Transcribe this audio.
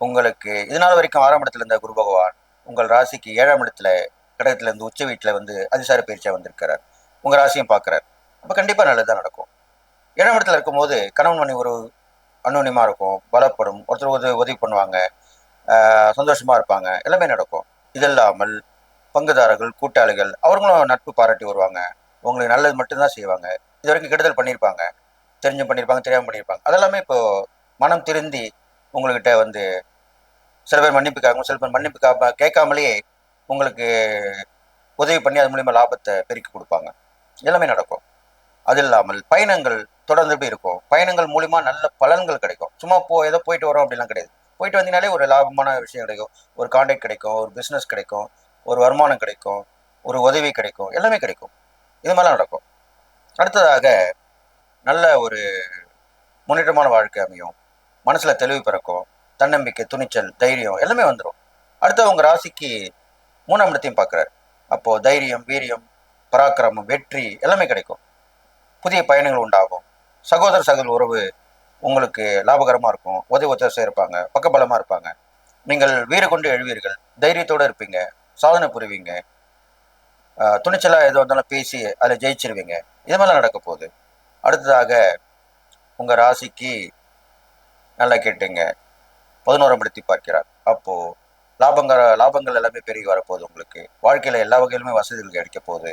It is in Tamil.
உங்களுக்கு இதனால வரைக்கும் 6ஆம் இடத்துல இருந்த குரு பகவான் உங்கள் ராசிக்கு 7ஆம் இடத்துல கடகத்துல இருந்து உச்ச வீட்டுல வந்து அதிசார பயிற்சியா வந்திருக்கிறார். உங்க ராசியும் பார்க்கிறார். அப்ப கண்டிப்பா நல்லதுதான் நடக்கும். 7ஆம் இடத்துல இருக்கும்போது கணவன் மனைவி ஒரு அந்யோன்யமா இருக்கும், பலப்படும், ஒருத்தர் உதவி பண்ணுவாங்க, சந்தோஷமா இருப்பாங்க, எல்லாமே நடக்கும். இது இல்லாமல் பங்குதாரர்கள், கூட்டாளிகள் அவர்களும் நட்பு பாராட்டி வருவாங்க. உங்களுக்கு நல்லது மட்டும்தான் செய்வாங்க. இது வரைக்கும் கெடுதல் பண்ணியிருப்பாங்க, தெரிஞ்சும் பண்ணியிருப்பாங்க, தெரியாம பண்ணியிருப்பாங்க. அதெல்லாமே இப்போ மனம் திருந்தி உங்ககிட்ட வந்து சில பேர் மன்னிப்பு கேட்கும், சில பேர் மன்னிப்பு கேட்காமலேயே உங்களுக்கு உதவி பண்ணி அது மூலியமா லாபத்தை பெருக்கி கொடுப்பாங்க. எல்லாமே நடக்கும். அது இல்லாமல் பயணங்கள் தொடர்ந்துட்டு இருக்கும். பயணங்கள் மூலியமா நல்ல பலன்கள் கிடைக்கும். சும்மா ஏதோ போயிட்டு வரோம் அப்படிலாம் கிடையாது. போயிட்டு வந்தீங்கனாலே ஒரு லாபமான விஷயம் கிடைக்கும், ஒரு கான்டாக்ட் கிடைக்கும், ஒரு பிசினஸ் கிடைக்கும், ஒரு வருமானம் கிடைக்கும், ஒரு உதவி கிடைக்கும், எல்லாமே கிடைக்கும். இது மாதிரிலாம் நடக்கும். அடுத்ததாக நல்ல ஒரு முன்னேற்றமான வாழ்க்கை அமையும். மனசுல தெளிவு பிறக்கும், தன்னம்பிக்கை, துணிச்சல், தைரியம் எல்லாமே வந்துடும். அடுத்து உங்க ராசிக்கு 3ஆம் இடத்தையும் பார்க்கிறார். அப்போ தைரியம், வீரியம், பராக்கிரமம், வெற்றி எல்லாமே கிடைக்கும். புதிய பயணங்கள் உண்டாகும். சகோதர சகோதர உறவு உங்களுக்கு லாபகரமா இருக்கும். உதவி ஒத்தாசை இருப்பாங்க, பக்கபலமா இருப்பாங்க. நீங்கள் வீறு கொண்டு எழுவீர்கள், தைரியத்தோட இருப்பீங்க, சாதனை புரிவீங்க, துணிச்சலா எது வந்தாலும் பேசி அதில் ஜெயிச்சிருவீங்க. இது மாதிரிலாம் நடக்க போகுது. அடுத்ததாக உங்க ராசிக்கு நல்லா கேட்டுங்க, 11ஆம் இடத்தை பார்க்கிறார். அப்போ லாபங்கள் லாபங்கள் எல்லாமே பெருகி வரப்போகுது. உங்களுக்கு வாழ்க்கையில எல்லா வகையிலுமே வசதிகள் கிடைக்க போகுது.